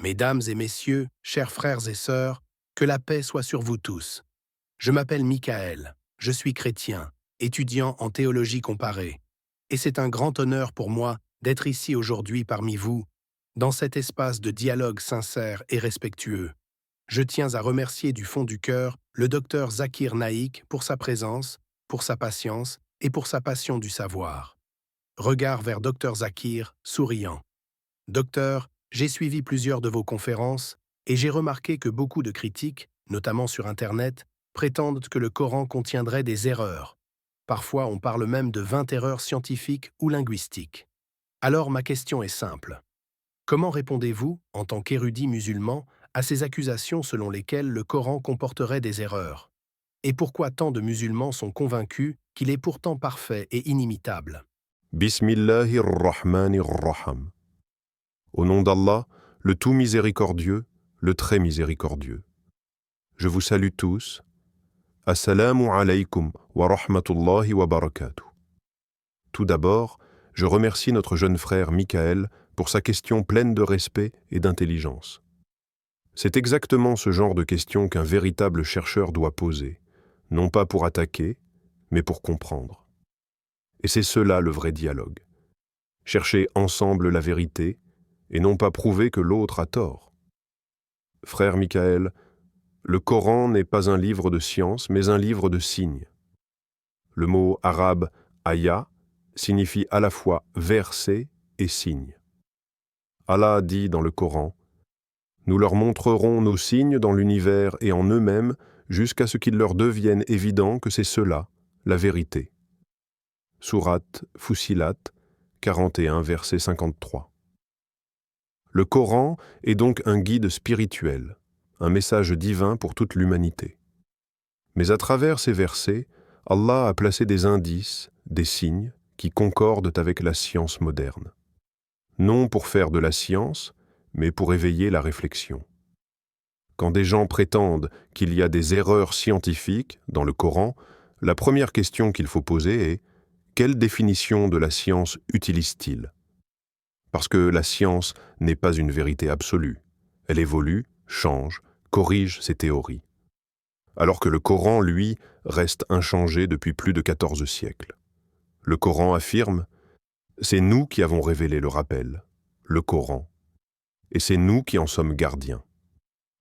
Mesdames et messieurs, chers frères et sœurs, que la paix soit sur vous tous. Je m'appelle Michael, je suis chrétien, étudiant en théologie comparée, et c'est un grand honneur pour moi d'être ici aujourd'hui parmi vous, dans cet espace de dialogue sincère et respectueux. Je tiens à remercier du fond du cœur le docteur Zakir Naïk pour sa présence, pour sa patience et pour sa passion du savoir. Regard vers docteur Zakir, souriant. Docteur, j'ai suivi plusieurs de vos conférences et j'ai remarqué que beaucoup de critiques, notamment sur Internet, prétendent que le Coran contiendrait des erreurs. Parfois, on parle même de 20 erreurs scientifiques ou linguistiques. Alors ma question est simple. Comment répondez-vous, en tant qu'érudit musulman, à ces accusations selon lesquelles le Coran comporterait des erreurs? Et pourquoi tant de musulmans sont convaincus qu'il est pourtant parfait et inimitable? Bismillahir-Rahmanir-Rahim. Au nom d'Allah, le tout miséricordieux, le très miséricordieux. Je vous salue tous. Assalamu alaykum wa rahmatullahi wa barakatuh. Tout d'abord, je remercie notre jeune frère Michael pour sa question pleine de respect et d'intelligence. C'est exactement ce genre de question qu'un véritable chercheur doit poser, non pas pour attaquer, mais pour comprendre. Et c'est cela le vrai dialogue. Chercher ensemble la vérité, et non pas prouver que l'autre a tort. Frère Michael, le Coran n'est pas un livre de science, mais un livre de signes. Le mot arabe « aya » signifie à la fois verset et signe. Allah dit dans le Coran « Nous leur montrerons nos signes dans l'univers et en eux-mêmes jusqu'à ce qu'il leur devienne évident que c'est cela, la vérité. » Sourate Fussilat, 41, verset 53. Le Coran est donc un guide spirituel, un message divin pour toute l'humanité. Mais à travers ces versets, Allah a placé des indices, des signes qui concordent avec la science moderne. Non pour faire de la science, mais pour éveiller la réflexion. Quand des gens prétendent qu'il y a des erreurs scientifiques dans le Coran, la première question qu'il faut poser est « Quelle définition de la science utilise-t-il » Parce que la science n'est pas une vérité absolue. Elle évolue, change, corrige ses théories. Alors que le Coran, lui, reste inchangé depuis plus de 14 siècles. Le Coran affirme « C'est nous qui avons révélé le rappel, le Coran, et c'est nous qui en sommes gardiens. »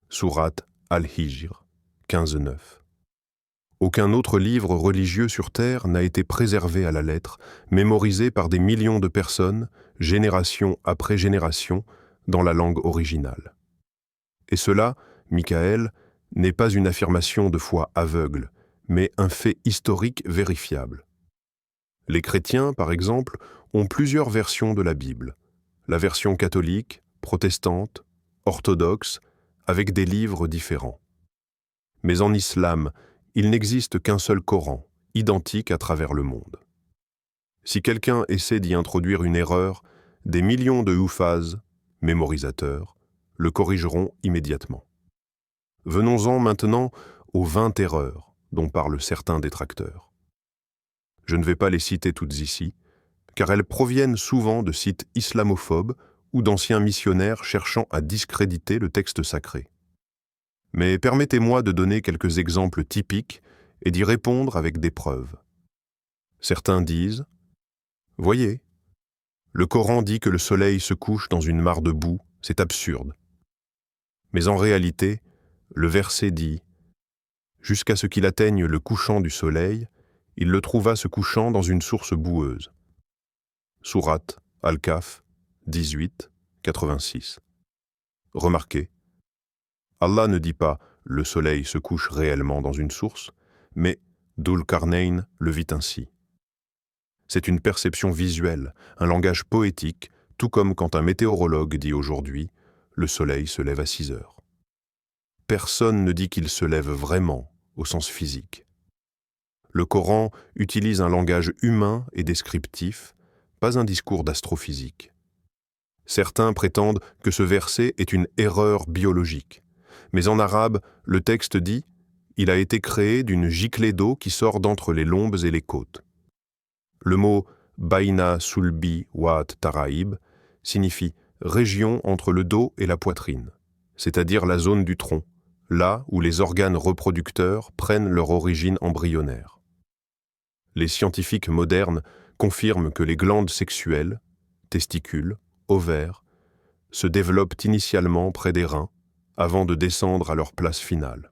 Sourate Al-Hijr, 15-9. Aucun autre livre religieux sur Terre n'a été préservé à la lettre, mémorisé par des millions de personnes, génération après génération, dans la langue originale. Et cela, Michael, n'est pas une affirmation de foi aveugle, mais un fait historique vérifiable. Les chrétiens, par exemple, ont plusieurs versions de la Bible. La version catholique, protestante, orthodoxe, avec des livres différents. Mais en islam, il n'existe qu'un seul Coran, identique à travers le monde. Si quelqu'un essaie d'y introduire une erreur, des millions de huffaz, mémorisateurs, le corrigeront immédiatement. Venons-en maintenant aux 20 erreurs dont parlent certains détracteurs. Je ne vais pas les citer toutes ici, car elles proviennent souvent de sites islamophobes ou d'anciens missionnaires cherchant à discréditer le texte sacré. Mais permettez-moi de donner quelques exemples typiques et d'y répondre avec des preuves. Certains disent « Voyez, le Coran dit que le soleil se couche dans une mare de boue, c'est absurde. » Mais en réalité, le verset dit « Jusqu'à ce qu'il atteigne le couchant du soleil, il le trouva se couchant dans une source boueuse. » Sourate Al-Kahf, 18, 86. Remarquez, Allah ne dit pas « le soleil se couche réellement dans une source », mais « Dhul Qarnayn le vit ainsi ». C'est une perception visuelle, un langage poétique, tout comme quand un météorologue dit aujourd'hui « le soleil se lève à 6 heures ». Personne ne dit qu'il se lève vraiment, au sens physique. Le Coran utilise un langage humain et descriptif, pas un discours d'astrophysique. Certains prétendent que ce verset est une erreur biologique. Mais en arabe, le texte dit « Il a été créé d'une giclée d'eau qui sort d'entre les lombes et les côtes ». Le mot « baina sulbi wa taraïb » signifie région entre le dos et la poitrine, c'est-à-dire la zone du tronc, là où les organes reproducteurs prennent leur origine embryonnaire. Les scientifiques modernes confirment que les glandes sexuelles, testicules, ovaires, se développent initialement près des reins avant de descendre à leur place finale.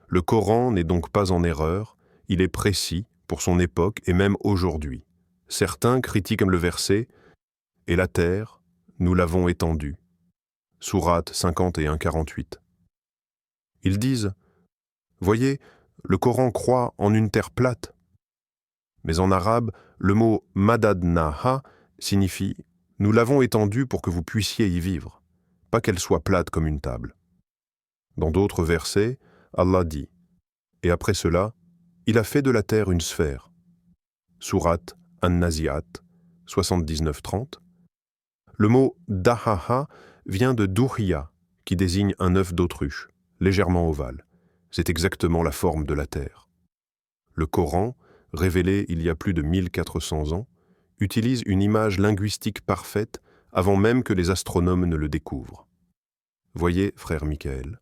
Le Coran n'est donc pas en erreur, il est précis pour son époque et même aujourd'hui. Certains critiquent le verset « Et la terre, nous l'avons étendue » Sourate 51-48. Ils disent « Voyez, le Coran croit en une terre plate ». Mais en arabe, le mot « madadnaha » signifie « Nous l'avons étendue pour que vous puissiez y vivre », pas qu'elle soit plate comme une table. Dans d'autres versets, Allah dit « Et après cela, il a fait de la terre une sphère » Sourate An-Nazi'at 79-30. Le mot « dahaha » vient de « duhiya » qui désigne un œuf d'autruche, légèrement ovale. C'est exactement la forme de la terre. Le Coran, révélé il y a plus de 1400 ans, utilise une image linguistique parfaite avant même que les astronomes ne le découvrent. Voyez, frère Michael,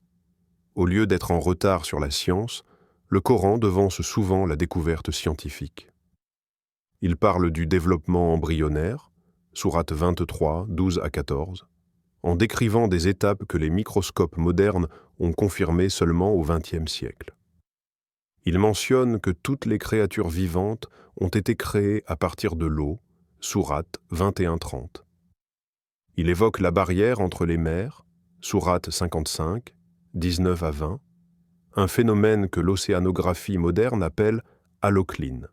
au lieu d'être en retard sur la science, le Coran devance souvent la découverte scientifique. Il parle du développement embryonnaire, sourate 23, 12 à 14, en décrivant des étapes que les microscopes modernes ont confirmées seulement au XXe siècle. Il mentionne que toutes les créatures vivantes ont été créées à partir de l'eau, sourate 21-30. Il évoque la barrière entre les mers, sourate 55, 19 à 20, un phénomène que l'océanographie moderne appelle halocline.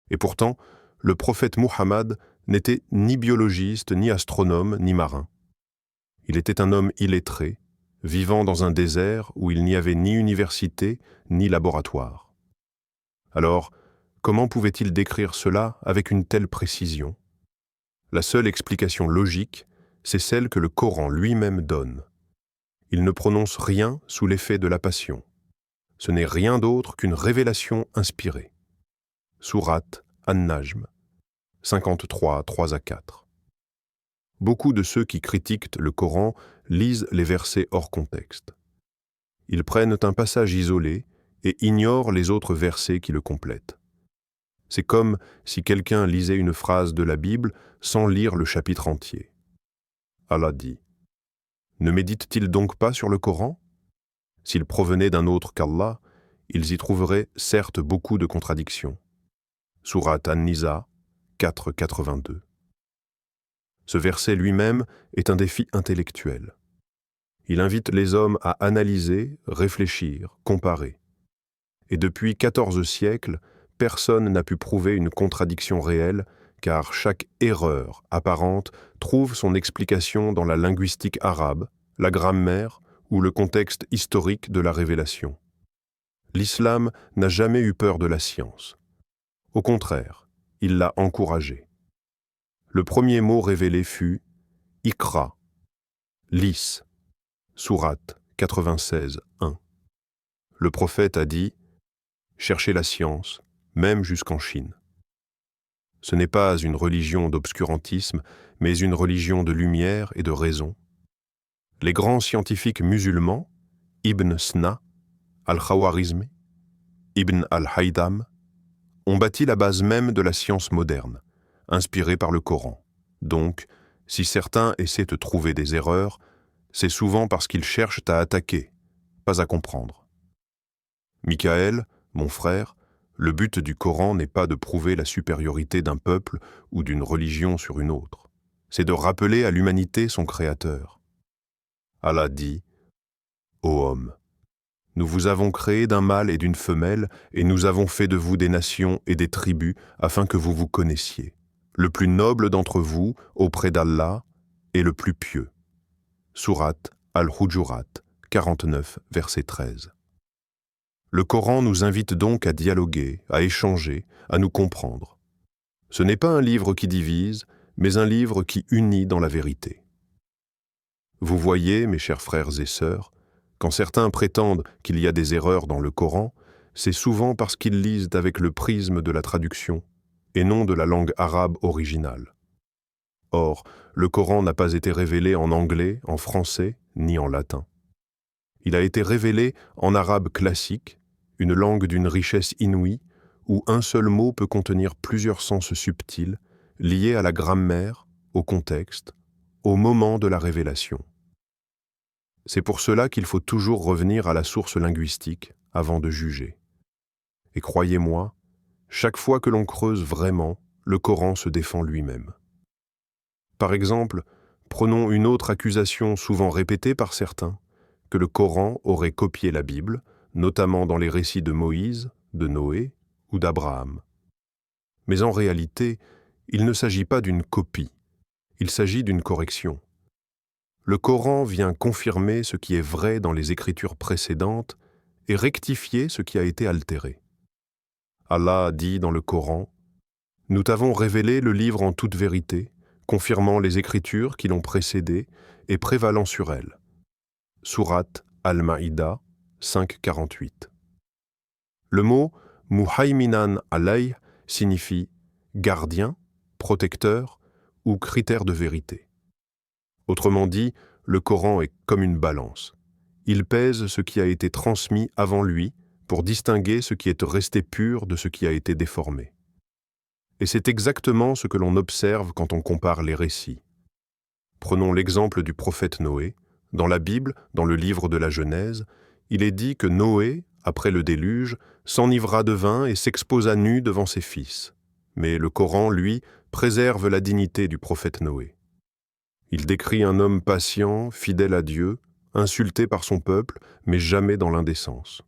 Et pourtant, le prophète Muhammad n'était ni biologiste, ni astronome, ni marin. Il était un homme illettré, vivant dans un désert où il n'y avait ni université, ni laboratoire. Alors, comment pouvait-il décrire cela avec une telle précision ? La seule explication logique, c'est celle que le Coran lui-même donne. Il ne prononce rien sous l'effet de la passion. Ce n'est rien d'autre qu'une révélation inspirée. Sourate An-Najm 53, 3 à 4. Beaucoup de ceux qui critiquent le Coran lisent les versets hors contexte. Ils prennent un passage isolé et ignorent les autres versets qui le complètent. C'est comme si quelqu'un lisait une phrase de la Bible sans lire le chapitre entier. Allah dit « Ne méditent-ils donc pas sur le Coran ? S'ils provenaient d'un autre qu'Allah, ils y trouveraient certes beaucoup de contradictions. » Sourate An-Nisa 4, 82. Ce verset lui-même est un défi intellectuel. Il invite les hommes à analyser, réfléchir, comparer. Et depuis 14 siècles, personne n'a pu prouver une contradiction réelle, car chaque erreur apparente trouve son explication dans la linguistique arabe, la grammaire ou le contexte historique de la révélation. L'islam n'a jamais eu peur de la science. Au contraire, il l'a encouragée. Le premier mot révélé fut « Iqra », « lis », sourate 96, 1. Le prophète a dit « Cherchez la science, même jusqu'en Chine ». Ce n'est pas une religion d'obscurantisme, mais une religion de lumière et de raison. Les grands scientifiques musulmans, Ibn Sina, Al-Khawarizmi, Ibn al-Haytham, ont bâti la base même de la science moderne, inspirée par le Coran. Donc, si certains essaient de trouver des erreurs, c'est souvent parce qu'ils cherchent à attaquer, pas à comprendre. Michael, mon frère, le but du Coran n'est pas de prouver la supériorité d'un peuple ou d'une religion sur une autre. C'est de rappeler à l'humanité son Créateur. Allah dit « Ô homme, nous vous avons créé d'un mâle et d'une femelle, et nous avons fait de vous des nations et des tribus afin que vous vous connaissiez. Le plus noble d'entre vous, auprès d'Allah, est le plus pieux. » Sourate Al-Hujurat 49, verset 13. Le Coran nous invite donc à dialoguer, à échanger, à nous comprendre. Ce n'est pas un livre qui divise, mais un livre qui unit dans la vérité. Vous voyez, mes chers frères et sœurs, quand certains prétendent qu'il y a des erreurs dans le Coran, c'est souvent parce qu'ils lisent avec le prisme de la traduction et non de la langue arabe originale. Or, le Coran n'a pas été révélé en anglais, en français, ni en latin. Il a été révélé en arabe classique, une langue d'une richesse inouïe, où un seul mot peut contenir plusieurs sens subtils, liés à la grammaire, au contexte, au moment de la révélation. C'est pour cela qu'il faut toujours revenir à la source linguistique avant de juger. Et croyez-moi, chaque fois que l'on creuse vraiment, le Coran se défend lui-même. Par exemple, prenons une autre accusation souvent répétée par certains, que le Coran aurait copié la Bible, notamment dans les récits de Moïse, de Noé ou d'Abraham. Mais en réalité, il ne s'agit pas d'une copie, il s'agit d'une correction. Le Coran vient confirmer ce qui est vrai dans les écritures précédentes et rectifier ce qui a été altéré. Allah dit dans le Coran « Nous t'avons révélé le livre en toute vérité, confirmant les écritures qui l'ont précédé et prévalant sur elles. » Sourate Al-Maïda 5,48. Le mot « muhaiminan alayh » signifie « gardien »,« protecteur » ou « critère de vérité ». Autrement dit, le Coran est comme une balance. Il pèse ce qui a été transmis avant lui pour distinguer ce qui est resté pur de ce qui a été déformé. Et c'est exactement ce que l'on observe quand on compare les récits. Prenons l'exemple du prophète Noé. Dans la Bible, dans le livre de la Genèse, il est dit que Noé, après le déluge, s'enivra de vin et s'exposa nu devant ses fils. Mais le Coran, lui, préserve la dignité du prophète Noé. Il décrit un homme patient, fidèle à Dieu, insulté par son peuple, mais jamais dans l'indécence.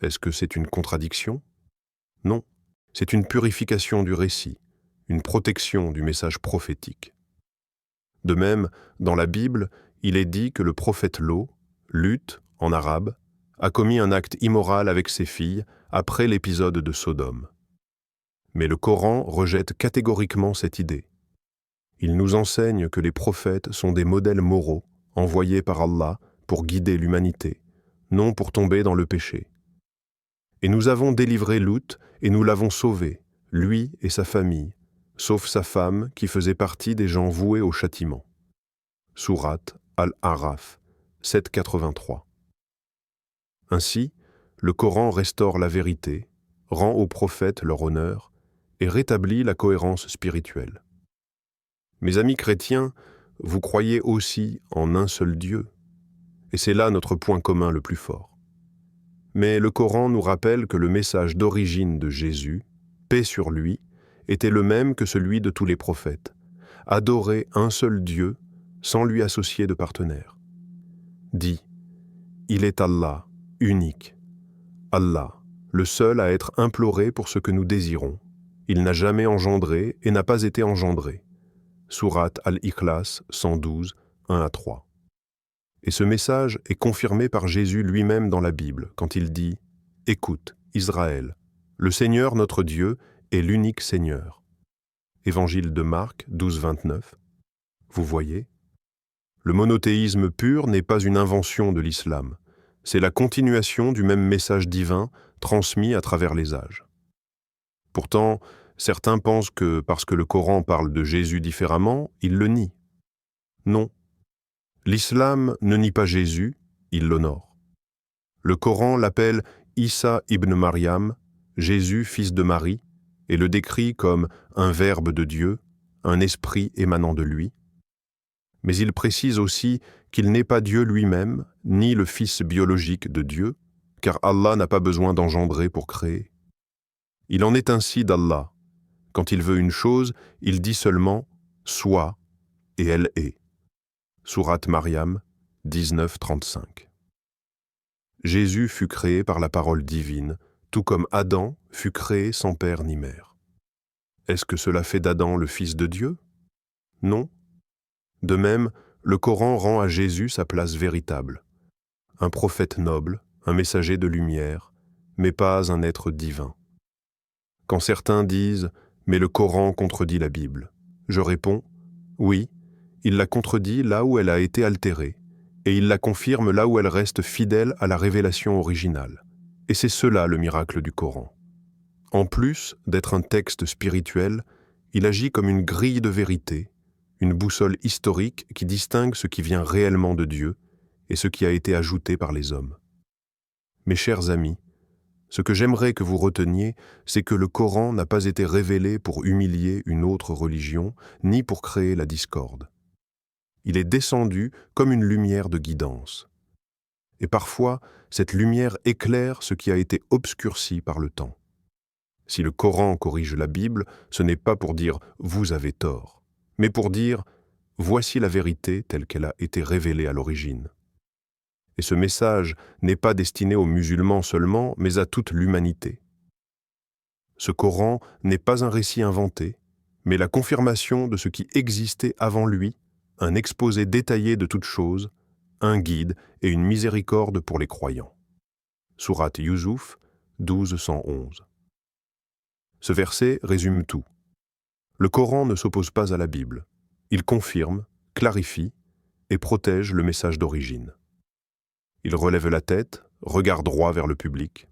Est-ce que c'est une contradiction? Non, c'est une purification du récit, une protection du message prophétique. De même, dans la Bible, il est dit que le prophète Lot, Lut en arabe, a commis un acte immoral avec ses filles après l'épisode de Sodome. Mais le Coran rejette catégoriquement cette idée. Il nous enseigne que les prophètes sont des modèles moraux envoyés par Allah pour guider l'humanité, non pour tomber dans le péché. Et nous avons délivré Lut et nous l'avons sauvé, lui et sa famille, sauf sa femme qui faisait partie des gens voués au châtiment. Sourate Al-Araf 7,83. Ainsi, le Coran restaure la vérité, rend aux prophètes leur honneur et rétablit la cohérence spirituelle. Mes amis chrétiens, vous croyez aussi en un seul Dieu, et c'est là notre point commun le plus fort. Mais le Coran nous rappelle que le message d'origine de Jésus, paix sur lui, était le même que celui de tous les prophètes, adorer un seul Dieu sans lui associer de partenaire. Dit, il est Allah, unique. Allah, le seul à être imploré pour ce que nous désirons. Il n'a jamais engendré et n'a pas été engendré. Sourate Al-Ikhlas 112, 1-3. Et ce message est confirmé par Jésus lui-même dans la Bible, quand il dit « Écoute, Israël, le Seigneur notre Dieu est l'unique Seigneur. » Évangile de Marc 12, 29. Vous voyez? Le monothéisme pur n'est pas une invention de l'islam, c'est la continuation du même message divin transmis à travers les âges. Pourtant, certains pensent que parce que le Coran parle de Jésus différemment, il le nie. Non. L'islam ne nie pas Jésus, il l'honore. Le Coran l'appelle Isa ibn Maryam, Jésus fils de Marie, et le décrit comme un verbe de Dieu, un esprit émanant de lui. Mais il précise aussi qu'il n'est pas Dieu lui-même, ni le fils biologique de Dieu, car Allah n'a pas besoin d'engendrer pour créer. Il en est ainsi d'Allah. Quand il veut une chose, il dit seulement « sois » et elle est. Sourate Maryam 19:35. Jésus fut créé par la parole divine, tout comme Adam fut créé sans père ni mère. Est-ce que cela fait d'Adam le fils de Dieu? Non. De même, le Coran rend à Jésus sa place véritable. Un prophète noble, un messager de lumière, mais pas un être divin. Quand certains disent « mais le Coran contredit la Bible », je réponds « oui, il la contredit là où elle a été altérée, et il la confirme là où elle reste fidèle à la révélation originale. Et c'est cela le miracle du Coran. En plus d'être un texte spirituel, il agit comme une grille de vérité, une boussole historique qui distingue ce qui vient réellement de Dieu et ce qui a été ajouté par les hommes. Mes chers amis, ce que j'aimerais que vous reteniez, c'est que le Coran n'a pas été révélé pour humilier une autre religion, ni pour créer la discorde. Il est descendu comme une lumière de guidance. Et parfois, cette lumière éclaire ce qui a été obscurci par le temps. Si le Coran corrige la Bible, ce n'est pas pour dire « vous avez tort », mais pour dire « voici la vérité telle qu'elle a été révélée à l'origine ». Et ce message n'est pas destiné aux musulmans seulement, mais à toute l'humanité. Ce Coran n'est pas un récit inventé, mais la confirmation de ce qui existait avant lui, un exposé détaillé de toutes choses, un guide et une miséricorde pour les croyants. Sourate Yusuf 12:111. Ce verset résume tout. Le Coran ne s'oppose pas à la Bible. Il confirme, clarifie et protège le message d'origine. Il relève la tête, regarde droit vers le public.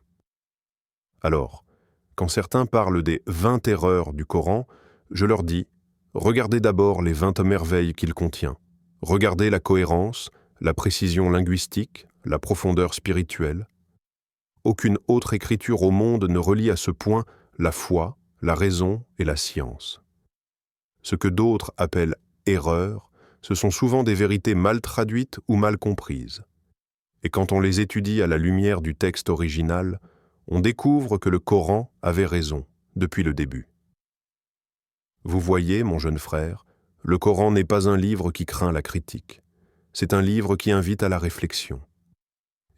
Alors, quand certains parlent des 20 erreurs du Coran, je leur dis, regardez d'abord les 20 merveilles qu'il contient. Regardez la cohérence, la précision linguistique, la profondeur spirituelle. Aucune autre écriture au monde ne relie à ce point la foi, la raison et la science. Ce que d'autres appellent erreurs, ce sont souvent des vérités mal traduites ou mal comprises. Et quand on les étudie à la lumière du texte original, on découvre que le Coran avait raison depuis le début. Vous voyez, mon jeune frère, le Coran n'est pas un livre qui craint la critique. C'est un livre qui invite à la réflexion.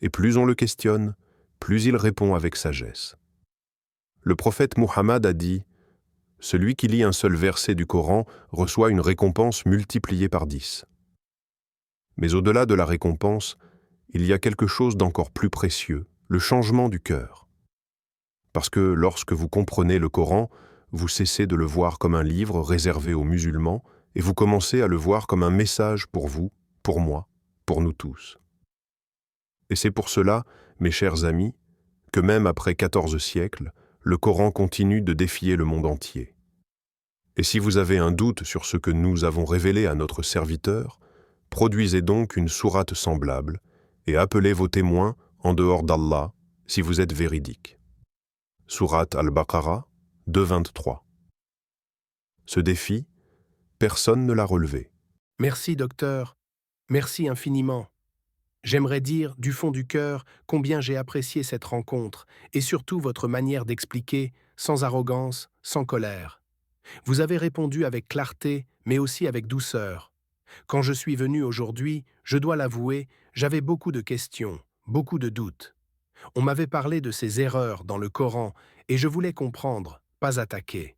Et plus on le questionne, plus il répond avec sagesse. Le prophète Muhammad a dit « Celui qui lit un seul verset du Coran reçoit une récompense multipliée par 10. » Mais au-delà de la récompense, il y a quelque chose d'encore plus précieux, le changement du cœur. Parce que lorsque vous comprenez le Coran, vous cessez de le voir comme un livre réservé aux musulmans et vous commencez à le voir comme un message pour vous, pour moi, pour nous tous. Et c'est pour cela, mes chers amis, que même après 14 siècles, le Coran continue de défier le monde entier. Et si vous avez un doute sur ce que nous avons révélé à notre serviteur, produisez donc une sourate semblable et appelez vos témoins en dehors d'Allah si vous êtes véridiques. Sourate Al-Baqarah 2:23. Ce défi, personne ne l'a relevé. Merci, docteur. Merci infiniment. J'aimerais dire, du fond du cœur, combien j'ai apprécié cette rencontre et surtout votre manière d'expliquer, sans arrogance, sans colère. Vous avez répondu avec clarté, mais aussi avec douceur. Quand je suis venu aujourd'hui, je dois l'avouer, j'avais beaucoup de questions, beaucoup de doutes. On m'avait parlé de ces erreurs dans le Coran et je voulais comprendre, pas attaquer.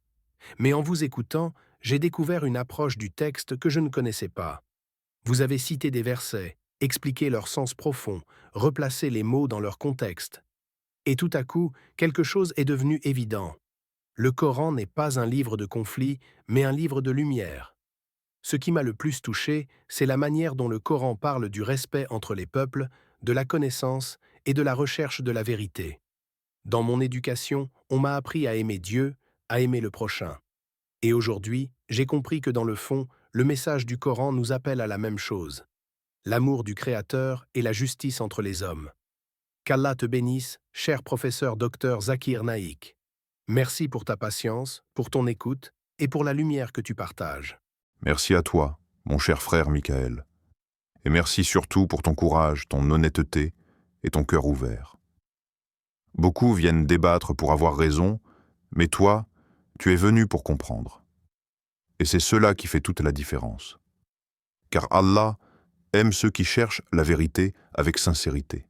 Mais en vous écoutant, j'ai découvert une approche du texte que je ne connaissais pas. Vous avez cité des versets, expliqué leur sens profond, replacé les mots dans leur contexte. Et tout à coup, quelque chose est devenu évident. Le Coran n'est pas un livre de conflit, mais un livre de lumière. Ce qui m'a le plus touché, c'est la manière dont le Coran parle du respect entre les peuples, de la connaissance et de la recherche de la vérité. Dans mon éducation, on m'a appris à aimer Dieu, à aimer le prochain. Et aujourd'hui, j'ai compris que dans le fond, le message du Coran nous appelle à la même chose. L'amour du Créateur et la justice entre les hommes. Qu'Allah te bénisse, cher professeur Dr Zakir Naik. Merci pour ta patience, pour ton écoute et pour la lumière que tu partages. Merci à toi, mon cher frère Michael. Et merci surtout pour ton courage, ton honnêteté et ton cœur ouvert. Beaucoup viennent débattre pour avoir raison, mais toi, tu es venu pour comprendre. Et c'est cela qui fait toute la différence. Car Allah aime ceux qui cherchent la vérité avec sincérité.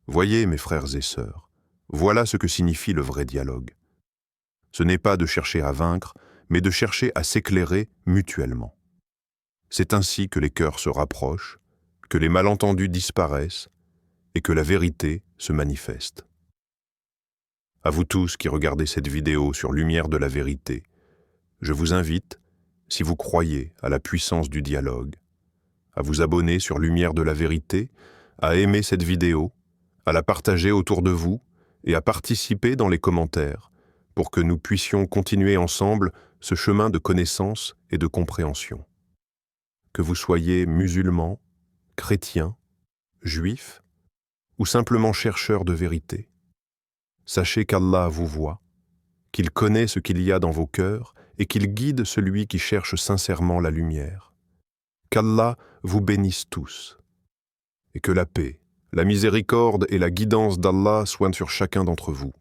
Voyez, mes frères et sœurs, voilà ce que signifie le vrai dialogue. Ce n'est pas de chercher à vaincre, mais de chercher à s'éclairer mutuellement. C'est ainsi que les cœurs se rapprochent, que les malentendus disparaissent et que la vérité se manifeste. À vous tous qui regardez cette vidéo sur Lumière de la Vérité, je vous invite, si vous croyez à la puissance du dialogue, à vous abonner sur Lumière de la Vérité, à aimer cette vidéo, à la partager autour de vous et à participer dans les commentaires pour que nous puissions continuer ensemble ce chemin de connaissance et de compréhension. Que vous soyez musulman, chrétien, juif ou simplement chercheur de vérité, sachez qu'Allah vous voit, qu'il connaît ce qu'il y a dans vos cœurs et qu'il guide celui qui cherche sincèrement la lumière. Qu'Allah vous bénisse tous et que la paix, la miséricorde et la guidance d'Allah soient sur chacun d'entre vous.